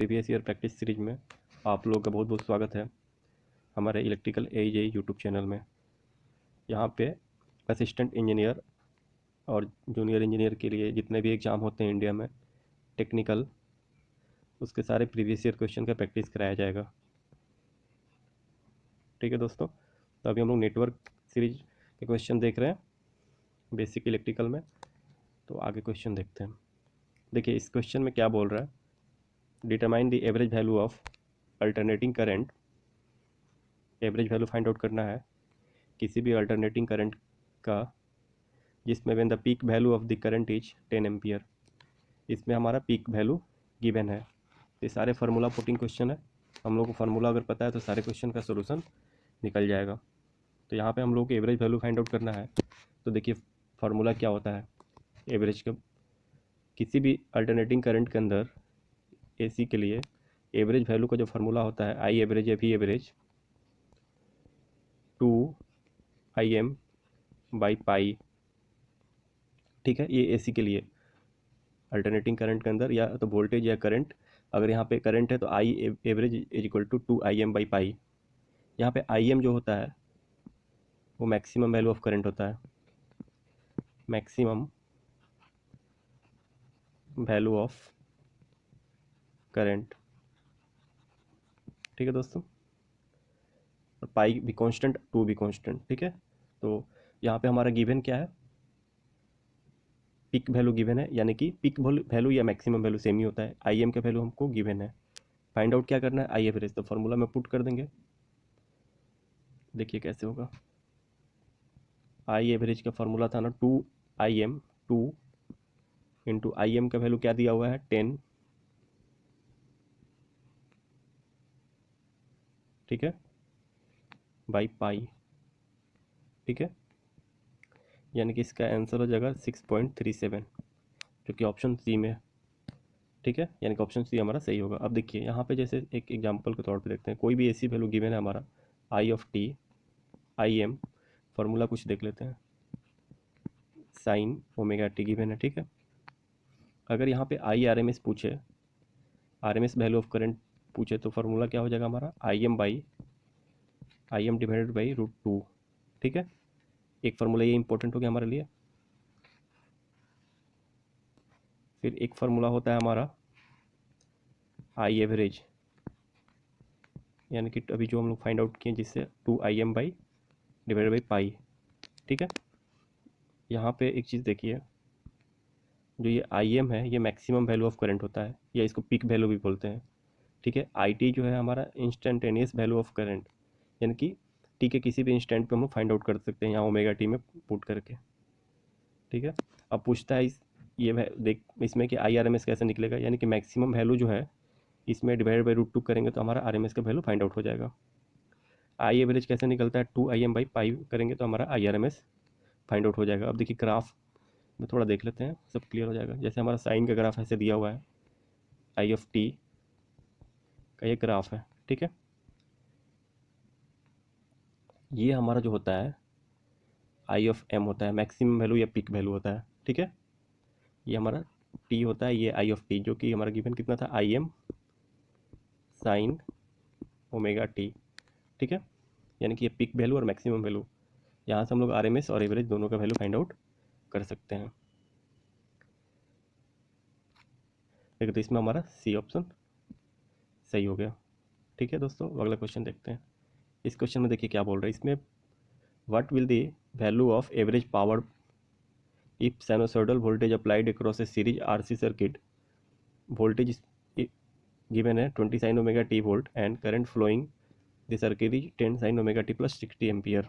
Previous year practice series में आप लोगों का बहुत बहुत स्वागत है हमारे इलेक्ट्रिकल AEJ यूट्यूब चैनल में। यहाँ पे असिस्टेंट इंजीनियर और जूनियर इंजीनियर के लिए जितने भी एग्ज़ाम होते हैं इंडिया में टेक्निकल, उसके सारे प्रीवियस ईयर क्वेश्चन का प्रैक्टिस कराया जाएगा। ठीक है दोस्तों, तो अभी हम लोग नेटवर्क सीरीज के क्वेश्चन देख रहे हैं बेसिक इलेक्ट्रिकल में। तो आगे क्वेश्चन देखते हैं। देखिए इस क्वेश्चन में क्या बोल रहा है, determine the average value of alternating current. Average value find out करना है किसी भी अल्टरनेटिंग करंट का जिसमें when the peak value of the current is 10 ampere. इसमें हमारा पीक वैल्यू गिवन है। ये सारे फार्मूला पुटिंग क्वेश्चन है। हम लोग को फार्मूला अगर पता है तो सारे क्वेश्चन का सोल्यूशन निकल जाएगा। तो यहाँ पे हम लोग को एवरेज वैल्यू फाइंड आउट करना है। तो देखिए फार्मूला क्या होता है एवरेज का, किसी भी अल्टरनेटिंग करंट के अंदर AC के लिए एवरेज वैल्यू का जो फार्मूला होता है आई एवरेज या V एवरेज 2IM बाई पाई। ठीक है, ये AC के लिए अल्टरनेटिंग करंट के अंदर या तो वोल्टेज या करंट, अगर यहाँ पे करंट है तो I average is equal to 2IM by pi. यहाँ पे IM जो होता है वो मैक्सिमम वैल्यू ऑफ करंट होता है, मैक्सिमम वैल्यू ऑफ करंट। ठीक है दोस्तों, और पाई भी कांस्टेंट, 2 भी कांस्टेंट। ठीक है, तो यहाँ पे हमारा गिवन क्या है, पिक वैल्यू गिवन है, यानी कि पिक वैल्यू या मैक्सिमम वैल्यू सेम ही होता है। IM का वैल्यू हमको गिवन है, फाइंड आउट क्या करना है आई एवरेज। तो फॉर्मूला में पुट कर देंगे, देखिए कैसे होगा। आई एवरेज का फॉर्मूला था ना 2IM, 2 इंटू IM का वैल्यू क्या दिया हुआ है 10। ठीक है, बाई पाई। ठीक है, यानी कि इसका आंसर हो जाएगा 6.37 जो कि ऑप्शन सी में है। ठीक है, यानी कि ऑप्शन सी हमारा सही होगा। अब देखिए यहाँ पे जैसे एक एग्जांपल के तौर पे देखते हैं, कोई भी AC वैल्यू गिवन है हमारा I of T, IM, formula कुछ देख लेते हैं, साइन ओमेगा टी गिवन है। ठीक है, अगर यहाँ पे IRMS पूछे, RMS वैल्यू ऑफ करंट पूछे, तो फार्मूला क्या हो जाएगा हमारा IM डिवाइडेड बाई √2। ठीक है, एक फार्मूला ये इंपॉर्टेंट हो गया हमारे लिए। फिर एक फार्मूला होता है हमारा आई एवरेज, यानी कि अभी जो हम लोग फाइंड आउट किए जिससे 2IM by divided by pi. ठीक है, यहाँ पे एक चीज़ देखिए, जो ये IM है ये मैक्सिमम वैल्यू ऑफ करंट होता है, या इसको पीक वैल्यू भी बोलते हैं। ठीक है, IT जो है हमारा इंस्टेंटेनियस वैल्यू ऑफ करंट, यानी कि टी के किसी भी इंस्टेंट पे हम लोग फाइंड आउट कर सकते हैं यहाँ ओमेगा टी में पुट करके। ठीक है, अब पूछता है ये देख इसमें कि IRMS कैसे निकलेगा, यानी कि मैक्सिमम वैल्यू जो है इसमें डिवाइड बाई √2 करेंगे तो हमारा RMS का वैल्यू फाइंड आउट हो जाएगा। आई एवरेज कैसे निकलता है, 2IM बाई पाई करेंगे तो हमारा IRMS फाइंड आउट हो जाएगा। अब देखिए ग्राफ में थोड़ा देख लेते हैं, सब क्लियर हो जाएगा। जैसे हमारा साइन का ग्राफ ऐसे दिया हुआ है, I ऑफ टी का ये ग्राफ है। ठीक है, ये हमारा जो होता है I ऑफ M होता है मैक्सिमम वैल्यू या पिक वैल्यू होता है। ठीक है, ये हमारा T होता है, ये I ऑफ टी जो कि हमारा गिवन कितना था IM साइन ओमेगा टी। ठीक है, यानी कि ये पिक वैल्यू और मैक्सिमम वैल्यू, यहाँ से हम लोग RMS और एवरेज दोनों का वैल्यू फाइंड आउट कर सकते हैं। देखिए तो इसमें हमारा C ऑप्शन सही हो गया। ठीक है दोस्तों, अगला क्वेश्चन देखते हैं। इस क्वेश्चन में देखिए क्या बोल रहा है, इसमें what will the value of average power if sinusoidal voltage applied across a series RC circuit, voltage given है 20 sine omega t volt and current flowing the circuit is 10 sine omega t plus 60 ampere.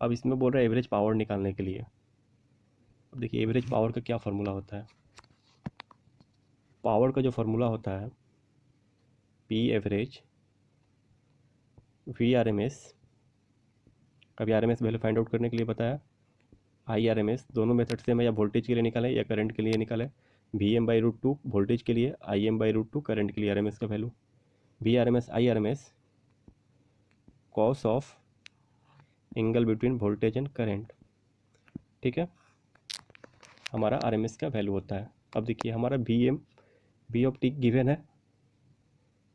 अब इसमें बोल रहा है average power निकालने के लिए। अब देखिए एवरेज पावर का क्या फार्मूला होता है, पावर का जो फार्मूला होता है P एवरेज VRMS। अभी RMS वैल्यू फाइंड आउट करने के लिए बताया IRMS, दोनों मेथड से मैं या वोल्टेज के लिए निकालें या करंट के लिए निकालें। VM बाई √2 वोल्टेज के लिए, IM बाई √2 करंट के लिए RMS का value. VRMS IRMS cos of angle between voltage and current. ठीक है, हमारा RMS का वैल्यू होता है। अब देखिए हमारा V ऑफ टी गिवन है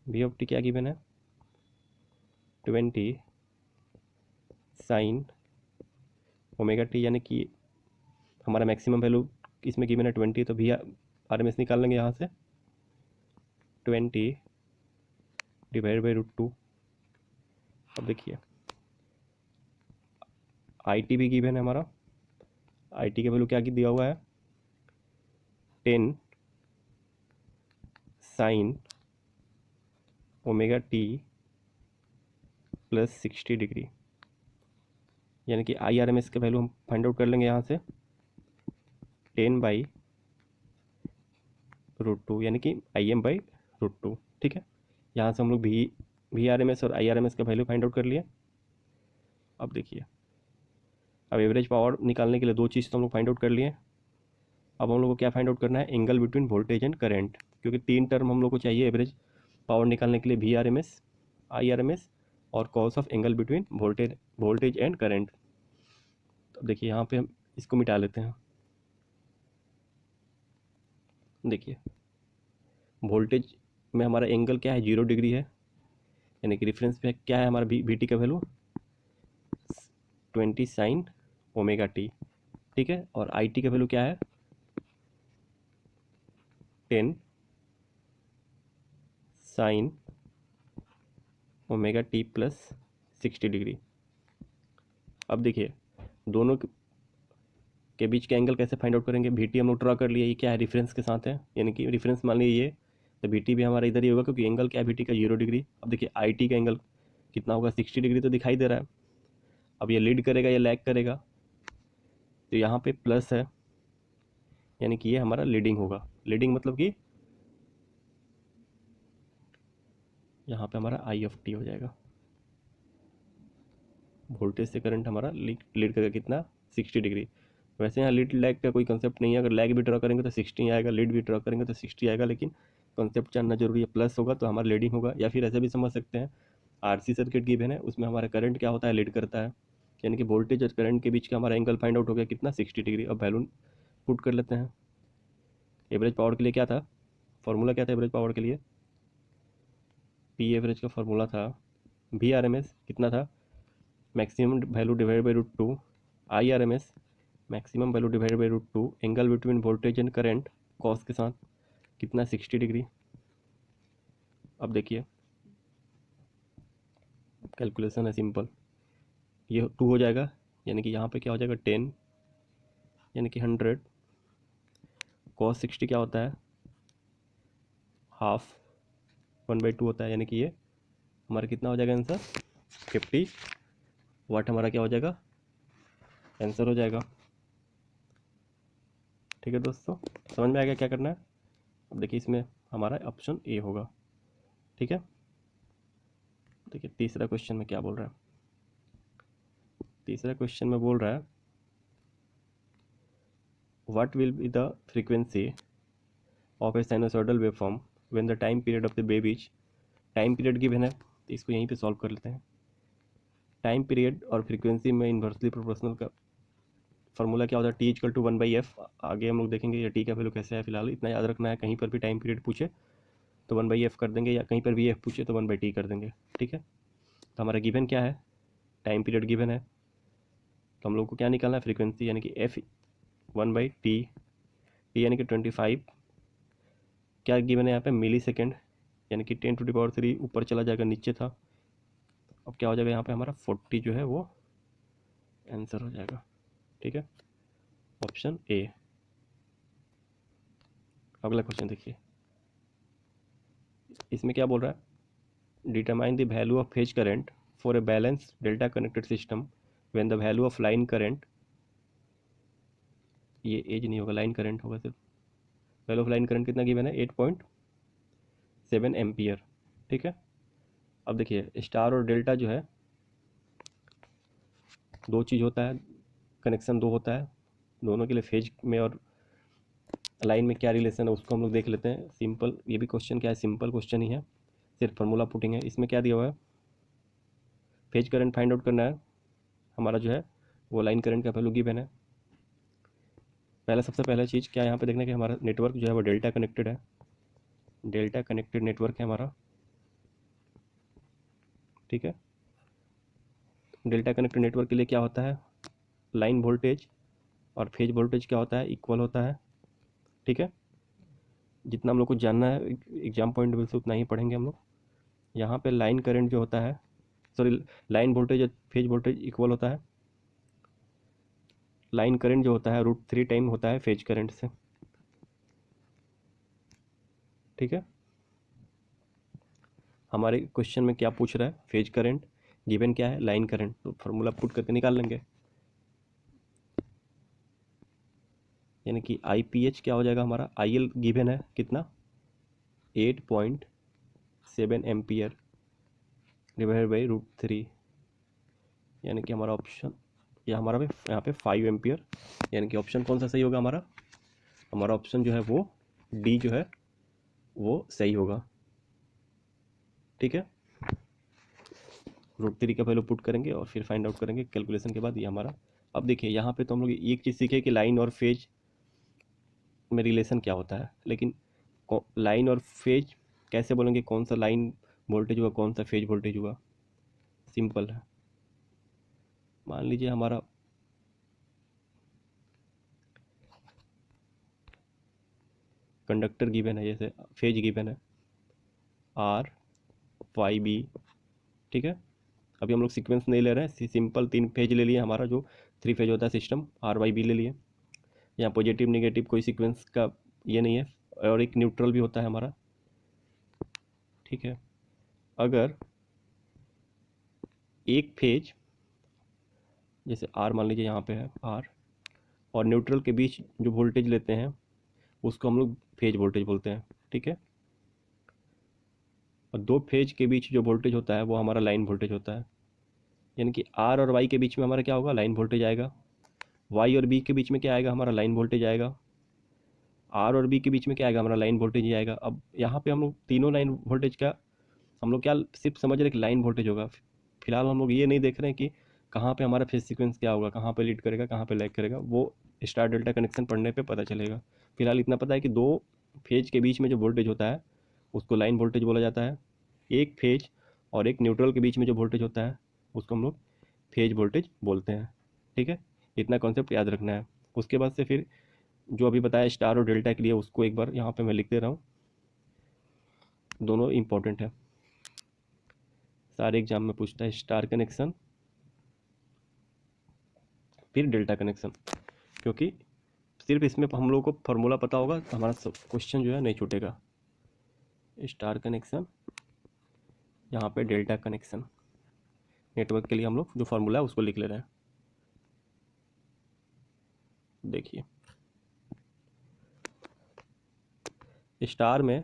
वी ऑफ टी क्या गिवन है, 20 साइन ओमेगा टी, यानी कि हमारा मैक्सिमम वैल्यू इसमें गिवन है 20, तो वी आर एम एस निकाल लेंगे यहाँ से 20 डिवाइड बाई √2। अब देखिए आई टी भी गिवन है हमारा, आई टी का वैल्यू क्या दिया हुआ है, 10 sine omega t plus 60 degree, यानी कि आई आर एम एस का वैल्यू हम फाइंड आउट कर लेंगे यहाँ से 10/√2, यानी कि IM/√2। ठीक है, यहाँ से हम लोग वी आर एम एस और आई आर एम एस का वैल्यू फाइंड आउट कर लिए। अब देखिए, अब एवरेज पावर निकालने के लिए दो चीज़ तो हम लोग फाइंड आउट कर लिए। अब हम लोग को क्या फाइंड आउट करना है, angle between voltage and current, क्योंकि 3 टर्म हम लोग को चाहिए एवरेज पावर निकालने के लिए, V R M S, I R M S और cos of angle between voltage and current. तो देखिए यहाँ पे हम इसको मिटा लेते हैं। देखिए वोल्टेज में हमारा एंगल क्या है, 0 डिग्री है, यानी कि रेफरेंस पे क्या है हमारा वी टी का वैल्यू 20 साइन ओमेगा टी। ठीक है, और आई टी का वैल्यू क्या है 10 sine omega t plus 60 degree. अब देखिए दोनों के बीच का एंगल कैसे फाइंड आउट करेंगे, वी टी हम लोग ड्रॉ कर लिए, ये क्या है रेफरेंस के साथ है, यानी कि रेफरेंस मान लीजिए ये, तो वी टी भी हमारा इधर ही होगा, क्योंकि एंगल क्या है वी टी का 0 डिग्री। अब देखिए आई टी का एंगल कितना होगा, 60 डिग्री तो दिखाई दे रहा है। अब ये लीड करेगा या लैग करेगा, तो यहाँ पे प्लस है, यानी कि ये हमारा लीडिंग होगा। लीडिंग मतलब कि यहाँ पे हमारा आई ऑफ टी हो जाएगा, वोल्टेज से करंट हमारा लीड करेगा कितना, 60 डिग्री। वैसे यहाँ लीड लैग का कोई कंसेप्ट नहीं है, अगर लैग भी ड्रॉ करेंगे तो 60 आएगा, लीड भी ड्रॉ करेंगे तो 60 आएगा, लेकिन कंसेप्ट जानना जरूरी है। प्लस होगा तो हमारा लीडिंग होगा, या फिर ऐसे भी समझ सकते हैं, आरसी सर्किट गिवन है, उसमें हमारा करंट क्या होता है, लीड करता है, यानी कि वोल्टेज और करंट के बीच का हमारा एंगल फाइंड आउट हो गया कितना, 60 डिग्री। अब वैल्यू पुट कर लेते हैं। एवरेज पावर के लिए क्या था, फॉर्मूला क्या था एवरेज पावर के लिए, पी एवरेज का फॉर्मूला था वी आर एम एस कितना था, maximum value divide by √2, I R M S maximum value divide by √2, angle between voltage and current cos के साथ कितना, 60 डिग्री। अब देखिए कैलकुलेशन है सिंपल, ये 2 हो जाएगा, यानी कि यहाँ पे क्या हो जाएगा 10, यानी कि 100, कॉस 60 क्या होता है, हाफ, 1/2 होता है, यानी कि ये हमारा कितना हो जाएगा आंसर, 50 वाट हमारा क्या हो जाएगा, आंसर हो जाएगा। ठीक है दोस्तों, समझ में आ गया क्या करना है। अब देखिए इसमें हमारा ऑप्शन ए होगा। ठीक है, देखिए तीसरा क्वेश्चन में क्या बोल रहा है, तीसरा क्वेश्चन में बोल रहा है what will be the frequency of A sinusoidal waveform when the time period of the wave is, time period given है तो इसको यहीं पे सॉल्व कर लेते हैं। टाइम पीरियड और फ्रीक्वेंसी में इन्वर्सली प्रोपोर्शनल का फॉर्मूला क्या होता है, टी इक्वल टू 1/f। आगे हम लोग देखेंगे ये टी का वैल्यू कैसे है, फिलहाल इतना याद रखना है, कहीं पर भी टाइम पीरियड पूछे तो 1/f कर देंगे, या कहीं पर भी एफ पूछे तो 1/t कर देंगे। ठीक है, तो हमारा गिवन क्या है, टाइम पीरियड गिवन है, तो हम लोग को क्या निकालना है, फ्रीक्वेंसी, यानी कि एफ 1/t, टी यानी कि 25, क्या गिवन है यहाँ पे मिली सेकेंड, यानी कि 10⁻³ ऊपर चला जाएगा, नीचे था। अब क्या हो जाएगा यहाँ पे हमारा 40 जो है वो आंसर हो जाएगा। ठीक है, ऑप्शन ए। अगला क्वेश्चन देखिए, इसमें क्या बोल रहा है, determine the value of phase current for a balance delta connected system when the value of line current, ये एज नहीं होगा, लाइन करंट होगा सिर्फ, वैल्यू ऑफ लाइन करंट कितना गिवन है, 8.7 एम्पियर। ठीक है, अब देखिए स्टार और डेल्टा जो है दो चीज़ होता है, कनेक्शन दो होता है, दोनों के लिए फेज में और लाइन में क्या रिलेशन है उसको हम लोग देख लेते हैं। सिंपल, ये भी क्वेश्चन क्या है, सिंपल क्वेश्चन ही है, सिर्फ फार्मूला पुटिंग है। इसमें क्या दिया हुआ है, फेज करंट फाइंड आउट करना है, हमारा जो है वो लाइन करंट का वैल्यू गिवन है। पहला सबसे पहला चीज़ क्या है यहाँ पे देखने कि हमारा नेटवर्क जो है वो डेल्टा कनेक्टेड है, डेल्टा कनेक्टेड नेटवर्क है हमारा। ठीक है। डेल्टा कनेक्टेड नेटवर्क के लिए क्या होता है, लाइन वोल्टेज और फेज वोल्टेज क्या होता है, इक्वल होता है। ठीक है, जितना हम लोग को जानना है एग्जाम पॉइंट ऑफ व्यू से उतना ही पढ़ेंगे हम लोग। यहाँ पे लाइन करंट जो होता है, सॉरी, लाइन वोल्टेज और फेज वोल्टेज इक्वल होता है। लाइन करंट जो होता है √3 टाइम होता है फेज करंट से। ठीक है, हमारे क्वेश्चन में क्या पूछ रहा है, फेज करंट गिवन क्या है, लाइन करंट, तो फार्मूला पुट करके निकाल लेंगे। यानी कि IPH क्या हो जाएगा हमारा, IL गिवन है कितना, 8.7 एम्पियर डिवाइडेड बाई √3, यानी कि हमारा ऑप्शन या हमारा यहाँ पे 5 एम्पियर, यानी कि ऑप्शन कौन सा सही होगा हमारा, हमारा ऑप्शन जो है वो डी जो है वो सही होगा। ठीक है, √3 का वैल्यू पुट करेंगे और फिर फाइंड आउट करेंगे कैलकुलेशन के बाद, ये हमारा। अब देखिए यहाँ पे तो हम लोग एक चीज़ सीखे कि लाइन और फेज में रिलेशन क्या होता है, लेकिन लाइन और फेज कैसे बोलेंगे, कौन सा लाइन वोल्टेज हुआ कौन सा फेज वोल्टेज हुआ, सिंपल है। मान लीजिए हमारा कंडक्टर गिवन है, जैसे फेज गिवन है RYB। ठीक है, अभी हम लोग सीक्वेंस नहीं ले रहे हैं, सिंपल 3 फेज ले लिए, हमारा जो 3 फेज होता है सिस्टम RYB ले लिए। यहाँ पॉजिटिव नेगेटिव कोई सीक्वेंस का ये नहीं है, और एक न्यूट्रल भी होता है हमारा। ठीक है, अगर एक फेज जैसे R मान लीजिए यहाँ पे है R, और न्यूट्रल के बीच जो वोल्टेज लेते हैं उसको हम लोग फेज वोल्टेज बोलते हैं। ठीक है, और 2 फेज के बीच जो वोल्टेज होता है वो हमारा लाइन वोल्टेज होता है। यानी कि R और Y के बीच में हमारा क्या होगा, लाइन वोल्टेज आएगा। Y और B के बीच में क्या आएगा, हमारा लाइन वोल्टेज आएगा। R और B के बीच में क्या आएगा, हमारा लाइन वोल्टेज ही आएगा। अब यहाँ पे हम लोग तीनों लाइन वोल्टेज का हम लोग क्या सिर्फ समझ रहे हैं कि लाइन वोल्टेज होगा। फिलहाल हम लोग ये नहीं देख रहे हैं कि कहाँ पे हमारा फेज सीक्वेंस क्या होगा, कहाँ पे लीड करेगा कहाँ पे लैग करेगा, वो स्टार डेल्टा कनेक्शन पढ़ने पे पता चलेगा। फिलहाल इतना पता है कि 2 फेज के बीच में जो वोल्टेज होता है उसको लाइन वोल्टेज बोला जाता है। एक फेज और एक न्यूट्रल के बीच में जो वोल्टेज होता है उसको हम लोग फेज वोल्टेज बोलते हैं। ठीक है, इतना कॉन्सेप्ट याद रखना है। उसके बाद से फिर जो अभी बताया स्टार और डेल्टा के लिए उसको एक बार यहाँ पे मैं लिख दे रहा हूँ, दोनों इंपॉर्टेंट है, सारे एग्जाम में पूछता है स्टार कनेक्शन फिर डेल्टा कनेक्शन, क्योंकि सिर्फ इसमें हम लोग को फार्मूला पता होगा तो हमारा सब क्वेश्चन जो है नहीं छूटेगा। स्टार कनेक्शन, यहाँ पे डेल्टा कनेक्शन, नेटवर्क के लिए हम लोग जो फार्मूला है उसको लिख ले रहे हैं। देखिए स्टार में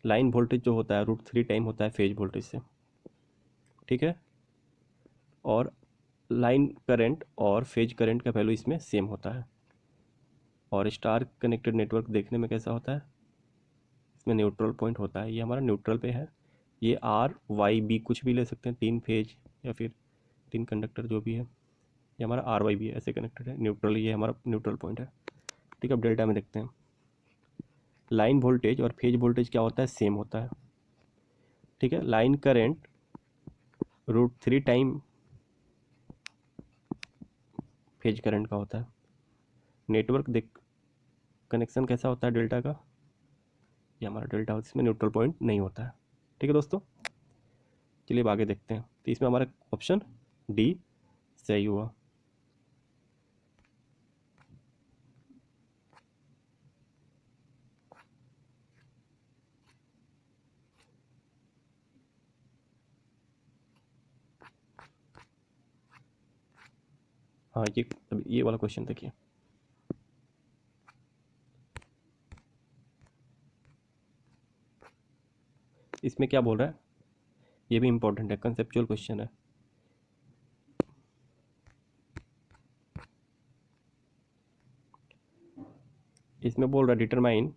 लाइन वोल्टेज जो होता है √3 टाइम होता है फेज वोल्टेज से। ठीक है, और लाइन करंट और फेज करंट का वैल्यू इसमें सेम होता है। और स्टार कनेक्टेड नेटवर्क देखने में कैसा होता है, इसमें न्यूट्रल पॉइंट होता है, ये हमारा न्यूट्रल पे है। ये RYB कुछ भी ले सकते हैं, 3 फेज या फिर 3 कंडक्टर जो भी है, ये हमारा RYB है, ऐसे कनेक्टेड है न्यूट्रल, ये हमारा न्यूट्रल पॉइंट है। ठीक है, अब डेल्टा में देखते हैं, लाइन वोल्टेज और फेज वोल्टेज क्या होता है, सेम होता है। ठीक है, line current √3 time phase current का होता है। नेटवर्क देख कनेक्शन कैसा होता है डेल्टा का, ये हमारा डेल्टा होता है, इसमें न्यूट्रल पॉइंट नहीं होता है। ठीक है दोस्तों, चलिए अब आगे देखते हैं। तो इसमें हमारा ऑप्शन डी सही हुआ। हाँ, ये वाला क्वेश्चन देखिए, इसमें क्या बोल रहा है, ये भी इंपॉर्टेंट है, कंसेप्चुअल क्वेश्चन है। इसमें बोल रहा है determine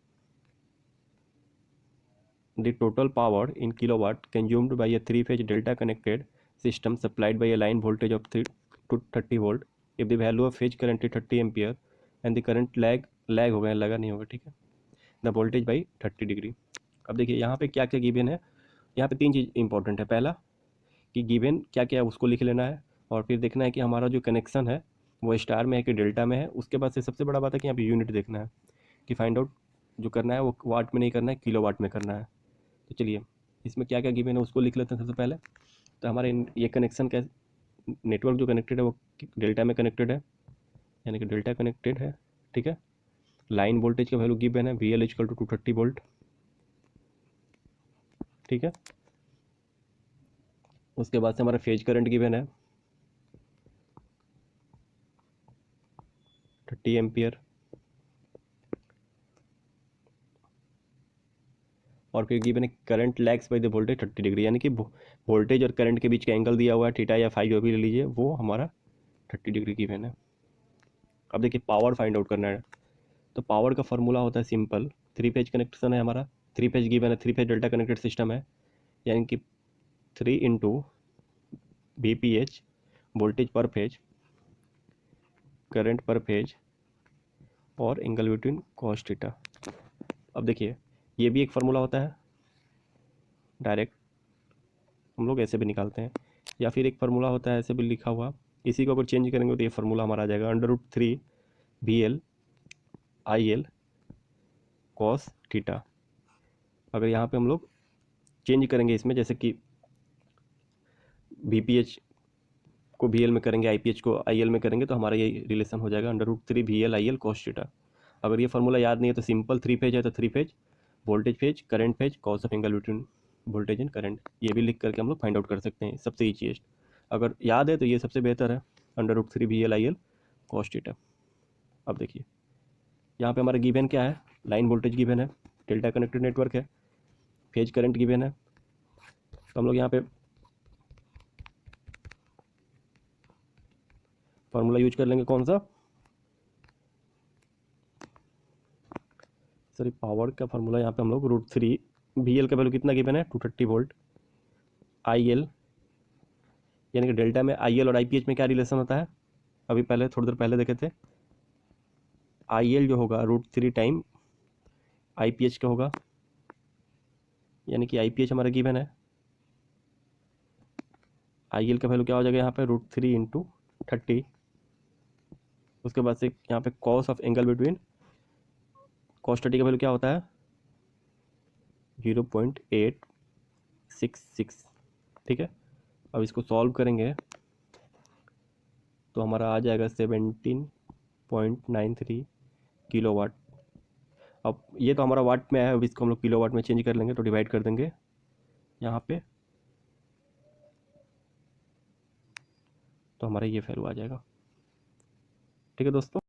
the total power in kilowatt consumed by a 3-phase delta connected system supplied by a line voltage of 3 to 30 volt if the value of phase current is 30 ampere and the current lag हो गया, लगा नहीं होगा। ठीक है, the voltage by 30 degree. अब देखिए यहाँ पे क्या क्या गिवन है, यहाँ पे 3 चीज़ इंपॉर्टेंट है। पहला, कि गिवन क्या क्या है उसको लिख लेना है, और फिर देखना है कि हमारा जो कनेक्शन है वो स्टार में है कि डेल्टा में है। उसके बाद से सबसे बड़ा बात है कि यहाँ पे यूनिट देखना है, कि फाइंड आउट जो करना है वो वाट में नहीं करना है, किलो वाट में करना है। तो चलिए इसमें क्या क्या गिवन है उसको लिख लेते हैं सबसे पहले। तो हमारे ये कनेक्शन का नेटवर्क जो कनेक्टेड है वो डेल्टा में कनेक्टेड है, यानी कि डेल्टा कनेक्टेड है, ठीक है। लाइन वोल्टेज का वैल्यू गिवन है VL इक्वल टू 230 वोल्ट, ठीक है। उसके बाद से हमारा फेज करंट गिवन है 30 एम्पियर, और फिर गिवन है current lags by the voltage 30 degree, यानी कि वोल्टेज और करंट के बीच का एंगल दिया हुआ है थीटा या फाई जो भी ले लीजिए, वो हमारा 30 डिग्री गिवन है। अब देखिए पावर फाइंड आउट करना है, तो पावर का फॉर्मूला होता है सिंपल, थ्री फेज कनेक्शन है हमारा, थ्री फेज गिवन है, three phase delta connected system है, यानी कि 3 इंटू VPH वोल्टेज पर फेज, करंट पर फेज, और एंगल बिटवीन कॉस थीटा। अब देखिए ये भी एक फार्मूला होता है, डायरेक्ट हम लोग ऐसे भी निकालते हैं, या फिर एक फार्मूला होता है ऐसे भी लिखा हुआ, इसी को अगर चेंज करेंगे तो ये फार्मूला हमारा आ जाएगा √3 VL IL कॉस थीटा। अगर यहाँ पे हम लोग चेंज करेंगे इसमें, जैसे कि VPH को VL में करेंगे, IPH को IL में करेंगे, तो हमारा ये रिलेशन हो जाएगा √3 VL IL कॉस थीटा। अगर ये फार्मूला याद नहीं है तो सिंपल, थ्री फेज है तो three phase voltage phase current phase cos of angle between voltage and current, ये भी लिख करके हम लोग फाइंड आउट कर सकते हैं, सबसे ईजीएस्ट। अगर याद है तो ये सबसे बेहतर है, √3 VL IL कॉस थीटा। अब देखिए यहाँ पे हमारा गिवन क्या है, लाइन वोल्टेज गिवन है, डेल्टा कनेक्टेड नेटवर्क है, फेज करंट गिवन है, तो हम लोग यहाँ पे फार्मूला यूज कर लेंगे कौन सा, सॉरी पावर का फार्मूला यहाँ पे हम लोग √3 VL का वैल्यू कितना गिवन है 230 वोल्ट, IL यानी कि डेल्टा में IL और IPH में क्या रिलेशन होता है, अभी पहले थोड़ी देर पहले देखे थे, IL जो होगा √3 टाइम IPH का होगा, यानी कि IPH हमारा गिवन है, IL का वैल्यू क्या हो जाएगा यहाँ पे √3 इंटू 30, उसके बाद से यहाँ पे cos of angle between cos 30 का वैल्यू क्या होता है 0.866, ठीक है। अब इसको सॉल्व करेंगे तो हमारा आ जाएगा 17.93 किलोवाट। अब ये तो हमारा वाट में है, अब इसको हम लोग किलोवाट में चेंज कर लेंगे, तो डिवाइड कर देंगे यहाँ पे, तो हमारा ये वैल्यू आ जाएगा, ठीक है दोस्तों।